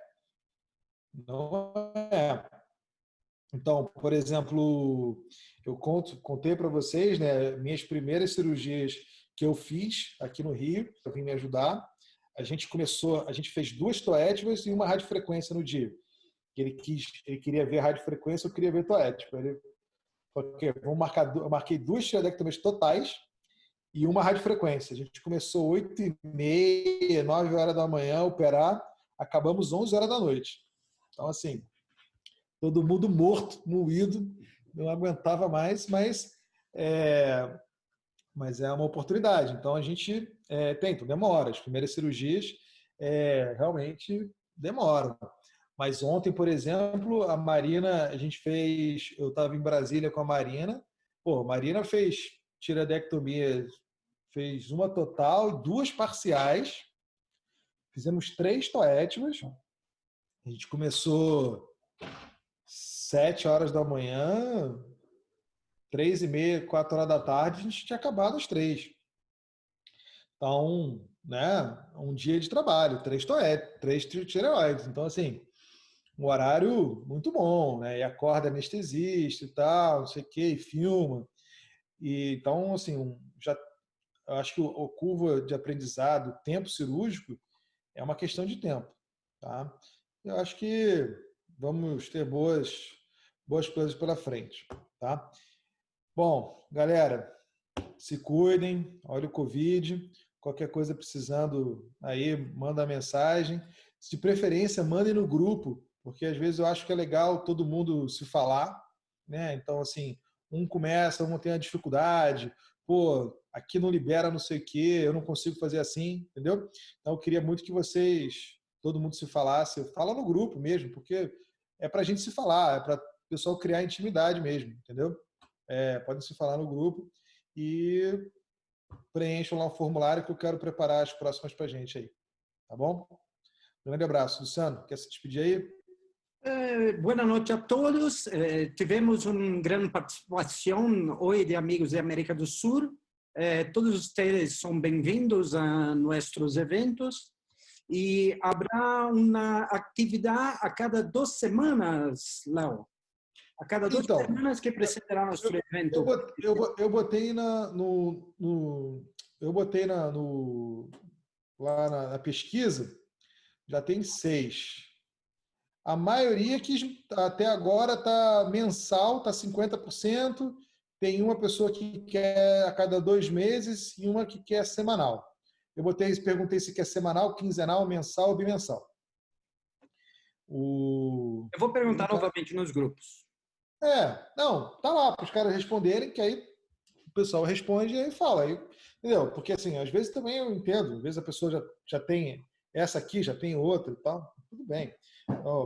Não é. Então, por exemplo, eu contei para vocês, né, minhas primeiras cirurgias que eu fiz aqui no Rio, para vir me ajudar. A gente fez 2 toéticas e uma radiofrequência no dia. Ele queria ver radiofrequência, eu queria ver toética. Ele falou, ok, eu marquei 2 tireoidectomias totais e uma radiofrequência. A gente começou 8h30, 9 horas da manhã a operar, acabamos 11 horas da noite. Então, assim, todo mundo morto, moído, não aguentava mais, mas é uma oportunidade. Então, a gente tenta, demora. As primeiras cirurgias realmente demoram. Mas ontem, por exemplo, a Marina, eu estava em Brasília com a Marina, pô, a Marina fez tireoidectomia, fez uma total, 2 parciais, fizemos 3 toéticas, a gente começou 7 horas da manhã, 3h30, 4 horas da tarde, a gente tinha acabado às 3. Então, né, um dia de trabalho, 3 tireoides. Então, assim, um horário muito bom, né? E acorda anestesista e tal, não sei o quê, e filma. E, então, assim, eu acho que a curva de aprendizado, tempo cirúrgico, é uma questão de tempo, tá? Eu acho que vamos ter boas coisas pela frente, tá? Bom, galera, se cuidem, olha o Covid, qualquer coisa precisando aí, manda mensagem. De preferência, mandem no grupo, porque às vezes eu acho que é legal todo mundo se falar, né? Então, assim, um começa, um tem a dificuldade, pô, aqui não libera não sei o quê, eu não consigo fazer assim, entendeu? Então, eu queria muito que todo mundo se falasse, fala no grupo mesmo, porque é para a gente se falar, é para o pessoal criar intimidade mesmo, entendeu? Podem se falar no grupo e preencham lá o formulário que eu quero preparar as próximas para a gente aí, tá bom? Um grande abraço. Luciano, quer se despedir aí? Boa noite a todos. Tivemos uma grande participação hoje de amigos da América do Sul. Todos vocês são bem-vindos a nossos eventos e haverá uma atividade a cada 2 semanas, Léo. A cada 2 semanas que precederá nosso evento. Eu botei lá na pesquisa, já tem 6. A maioria que até agora está mensal, está 50%. Tem uma pessoa que quer a cada 2 meses e uma que quer semanal. Eu perguntei se quer semanal, quinzenal, mensal ou bimensal. Eu vou perguntar novamente nos grupos. Não, tá lá para os caras responderem, que aí o pessoal responde e aí fala. Aí, entendeu? Porque, assim, às vezes também eu entendo, às vezes a pessoa já tem essa aqui já tem outra e tal, tudo bem.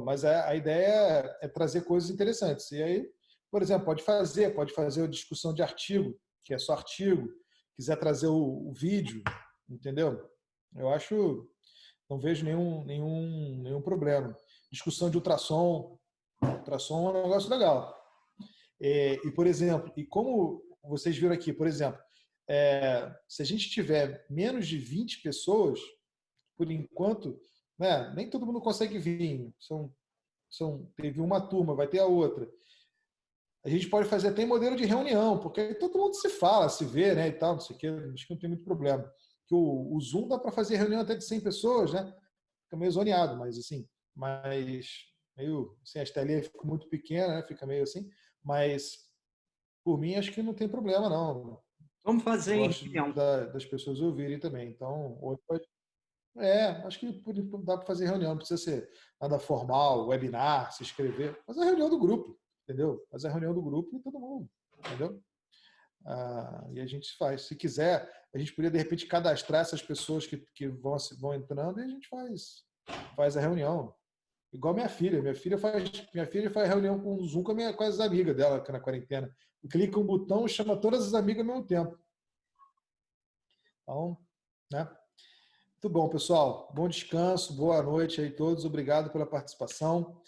Mas a ideia é trazer coisas interessantes. E aí, por exemplo, pode fazer a discussão de artigo, que é só artigo, quiser trazer o vídeo, entendeu? Eu acho, não vejo nenhum problema. Discussão de ultrassom é um negócio legal. E, por exemplo, e como vocês viram aqui, por exemplo, se a gente tiver menos de 20 pessoas, por enquanto, né, nem todo mundo consegue vir. Teve uma turma, vai ter a outra. A gente pode fazer até em modelo de reunião, porque aí todo mundo se fala, se vê, né, e tal, não sei o quê, acho que não tem muito problema. Que o Zoom dá para fazer reunião até de 100 pessoas, né? Fica meio zoneado, meio assim, as telinhas ficam muito pequenas, né? Fica meio assim, mas por mim acho que não tem problema, não. Vamos fazer em Gosto reunião. das pessoas ouvirem também. Então, acho que dá para fazer reunião, não precisa ser nada formal, webinar, se inscrever. Mas a reunião do grupo, entendeu? Faz a reunião do grupo e todo mundo, entendeu? E a gente faz. Se quiser, a gente poderia, de repente, cadastrar essas pessoas que vão entrando e a gente faz a reunião. Igual minha filha. Minha filha faz reunião com o Zoom com as amigas dela na quarentena. Clica um botão e chama todas as amigas ao mesmo tempo. Então, né? Muito bom, pessoal. Bom descanso, boa noite aí a todos. Obrigado pela participação.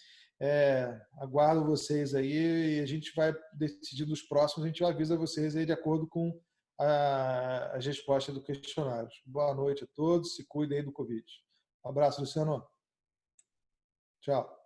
Aguardo vocês aí e a gente vai decidir nos próximos. A gente avisa vocês aí de acordo com as respostas do questionário. Boa noite a todos. Se cuidem aí do Covid. Um abraço, Luciano. Tchau.